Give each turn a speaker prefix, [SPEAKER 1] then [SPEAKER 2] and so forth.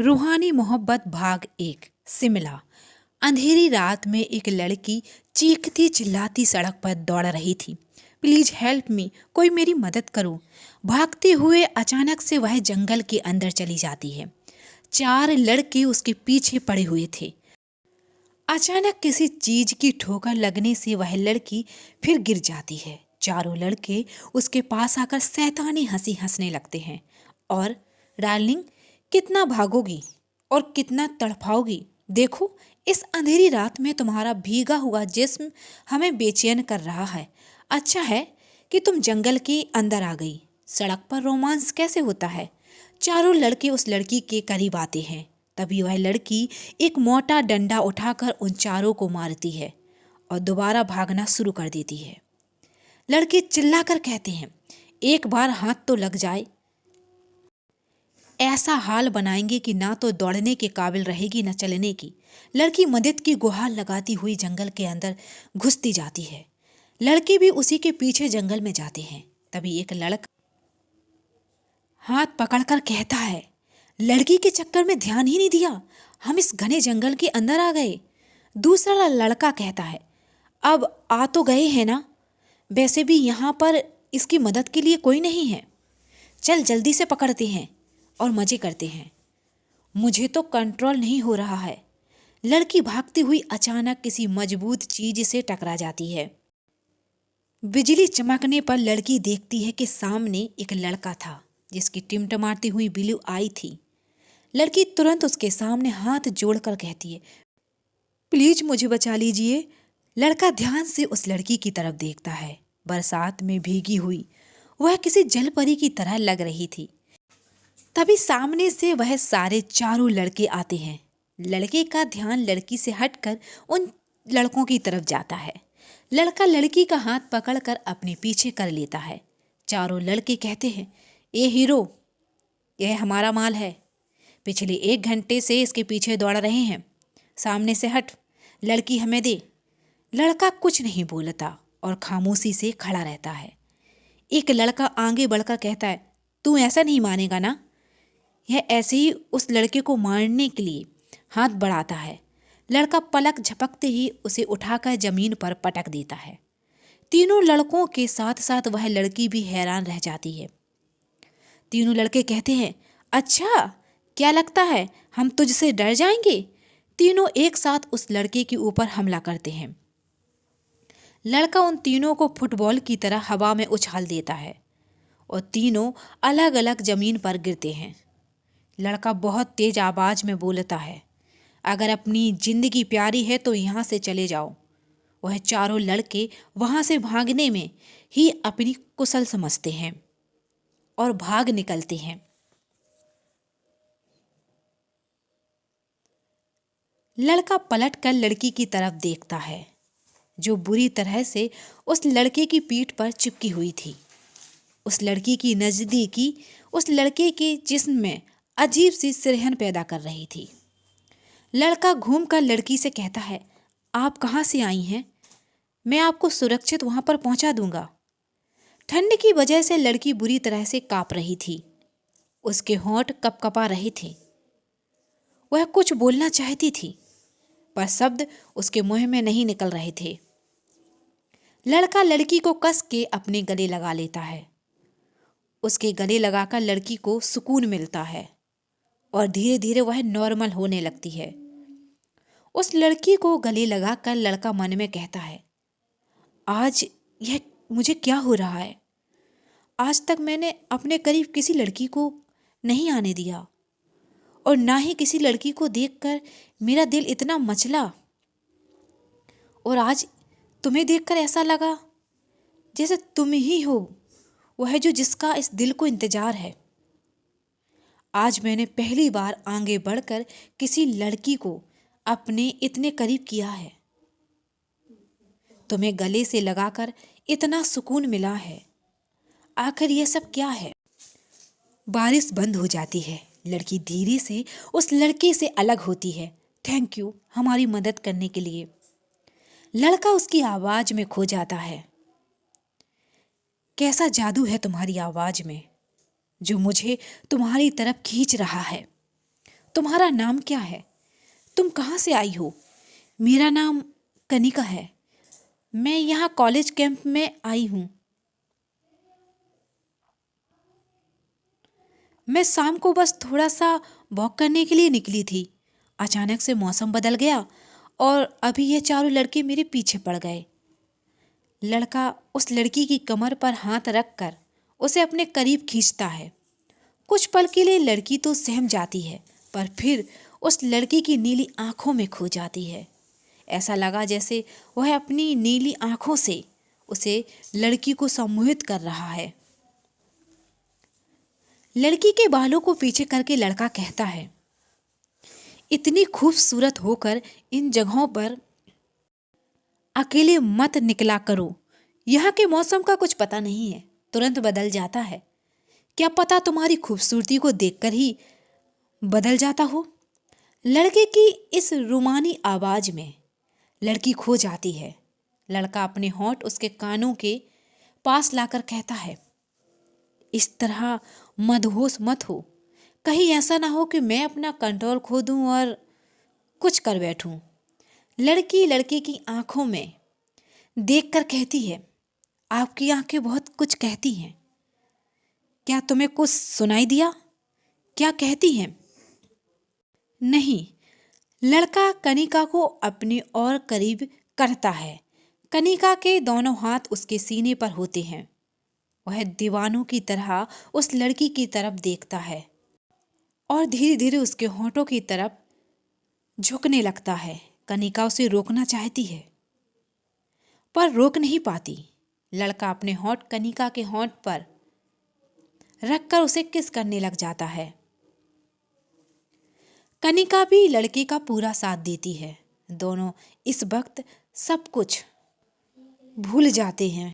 [SPEAKER 1] रूहानी मोहब्बत भाग 1। शिमला। अंधेरी रात में एक लड़की चीखती चिल्लाती सड़क पर दौड़ रही थी। प्लीज हेल्प मी, कोई मेरी मदद करो। भागते हुए अचानक से वह जंगल के अंदर चली जाती है। 4 लड़के उसके पीछे पड़े हुए थे। अचानक किसी चीज की ठोकर लगने से वह लड़की फिर गिर जाती है। चारों लड़के उसके पास आकर शैतानी हंसी हंसने लगते हैं और डार्लिंग, कितना भागोगी और कितना तड़पाओगी। देखो, इस अंधेरी रात में तुम्हारा भीगा हुआ जिस्म हमें बेचैन कर रहा है। अच्छा है कि तुम जंगल के अंदर आ गई। सड़क पर रोमांस कैसे होता है। चारों लड़के उस लड़की के करीब आते हैं। तभी वह लड़की एक मोटा डंडा उठाकर उन चारों को मारती है और दोबारा भागना शुरू कर देती है। लड़के चिल्लाकर कहते हैं, एक बार हाथ तो लग जाए। ऐसा हाल बनाएंगे कि ना तो दौड़ने के काबिल रहेगी न चलने की। लड़की मदद की गुहार लगाती हुई जंगल के अंदर घुसती जाती है। लड़के भी उसी के पीछे जंगल में जाते हैं। तभी एक लड़का हाथ पकड़कर कहता है, लड़की के चक्कर में ध्यान ही नहीं दिया, हम इस घने जंगल के अंदर आ गए। दूसरा लड़का कहता है, अब आ तो गए हैं ना, वैसे भी यहाँ पर इसकी मदद के लिए कोई नहीं है। चल जल्दी से पकड़ते हैं और मजे करते हैं। मुझे तो कंट्रोल नहीं हो रहा है। लड़की भागती हुई अचानक किसी मजबूत चीज से टकरा जाती है। बिजली चमकने पर लड़की देखती है कि सामने एक लड़का था जिसकी टिमटिमाती हुई ब्लू आई थी। लड़की तुरंत उसके सामने हाथ जोड़कर कहती है, प्लीज मुझे बचा लीजिए। लड़का ध्यान से उस लड़की की तरफ देखता है। बरसात में भीगी हुई वह किसी जलपरी की तरह लग रही थी। तभी सामने से वह सारे चारों लड़के आते हैं। लड़के का ध्यान लड़की से हटकर उन लड़कों की तरफ जाता है। लड़का लड़की का हाथ पकड़कर अपने पीछे कर लेता है। चारों लड़के कहते हैं, ए हीरो, यह हमारा माल है। पिछले 1 घंटे से इसके पीछे दौड़ रहे हैं। सामने से हट, लड़की हमें दे। लड़का कुछ नहीं बोलता और खामोशी से खड़ा रहता है। एक लड़का आगे बढ़कर कहता है, तू ऐसा नहीं मानेगा ना। यह ऐसे ही उस लड़के को मारने के लिए हाथ बढ़ाता है। लड़का पलक झपकते ही उसे उठाकर जमीन पर पटक देता है। तीनों लड़कों के साथ साथ वह लड़की भी हैरान रह जाती है। तीनों लड़के कहते हैं, अच्छा क्या लगता है हम तुझसे डर जाएंगे। तीनों एक साथ उस लड़के के ऊपर हमला करते हैं। लड़का उन तीनों को फुटबॉल की तरह हवा में उछाल देता है और तीनों अलग अलग जमीन पर गिरते हैं। लड़का बहुत तेज आवाज में बोलता है, अगर अपनी जिंदगी प्यारी है तो यहाँ से चले जाओ। वह चारों लड़के वहां से भागने में ही अपनी कुशल समझते हैं और भाग निकलते हैं। लड़का पलटकर लड़की की तरफ देखता है जो बुरी तरह से उस लड़के की पीठ पर चिपकी हुई थी। उस लड़की की नजदीकी उस लड़के के जिस्म में अजीब सी सिरहन पैदा कर रही थी। लड़का घूमकर लड़की से कहता है, आप कहाँ से आई हैं? मैं आपको सुरक्षित वहां पर पहुंचा दूंगा। ठंड की वजह से लड़की बुरी तरह से कांप रही थी। उसके होंठ कपकपा रहे थे। वह कुछ बोलना चाहती थी पर शब्द उसके मुंह में नहीं निकल रहे थे। लड़का लड़की को कस के अपने गले लगा लेता है। उसके गले लगाकर लड़की को सुकून मिलता है और धीरे धीरे वह नॉर्मल होने लगती है। उस लड़की को गले लगाकर लड़का मन में कहता है, आज यह मुझे क्या हो रहा है। आज तक मैंने अपने करीब किसी लड़की को नहीं आने दिया और ना ही किसी लड़की को देखकर मेरा दिल इतना मचला, और आज तुम्हें देखकर ऐसा लगा जैसे तुम ही हो वह जो जिसका इस दिल को इंतजार है। आज मैंने पहली बार आगे बढ़कर किसी लड़की को अपने इतने करीब किया है। तुम्हें गले से लगाकर इतना सुकून मिला है। आखिर यह सब क्या है। बारिश बंद हो जाती है। लड़की धीरे से उस लड़के से अलग होती है। थैंक यू हमारी मदद करने के लिए। लड़का उसकी आवाज में खो जाता है। कैसा जादू है तुम्हारी आवाज में जो मुझे तुम्हारी तरफ खींच रहा है। तुम्हारा नाम क्या है? तुम कहाँ से आई हो? मेरा नाम कनिका है। मैं यहाँ कॉलेज कैंप में आई हूँ। मैं शाम को बस थोड़ा सा वॉक करने के लिए निकली थी। अचानक से मौसम बदल गया और अभी ये चारों लड़के मेरे पीछे पड़ गए। लड़का उस लड़की की कमर पर हाथ रखकर उसे अपने करीब खींचता है। कुछ पल के लिए लड़की तो सहम जाती है, पर फिर उस लड़की की नीली आंखों में खो जाती है। ऐसा लगा जैसे वह अपनी नीली आंखों से उसे लड़की को सम्मोहित कर रहा है। लड़की के बालों को पीछे करके लड़का कहता है, इतनी खूबसूरत होकर इन जगहों पर अकेले मत निकला करो। यहाँ के मौसम का कुछ पता नहीं है, तुरंत बदल जाता है। क्या पता तुम्हारी खूबसूरती को देखकर ही बदल जाता हो। लड़के की इस रुमानी आवाज में लड़की खो जाती है। लड़का अपने होंठ उसके कानों के पास लाकर कहता है, इस तरह मदहोश मत हो। कहीं ऐसा ना हो कि मैं अपना कंट्रोल खो दूं और कुछ कर बैठूं। लड़की लड़के की आंखों में देखकर कहती है, आपकी आंखें बहुत कुछ कहती हैं। क्या तुम्हें कुछ सुनाई दिया? क्या कहती हैं? नहीं। लड़का कनिका को अपने और करीब करता है। कनिका के दोनों हाथ उसके सीने पर होते हैं। वह दीवानों की तरह उस लड़की की तरफ देखता है और धीरे धीरे उसके होंठों की तरफ झुकने लगता है। कनिका उसे रोकना चाहती है पर रोक नहीं पाती। लड़का अपने होंठ कनिका के होंठ पर रखकर उसे किस करने लग जाता है। कनिका भी लड़के का पूरा साथ देती है। दोनों इस वक्त सब कुछ भूल जाते हैं।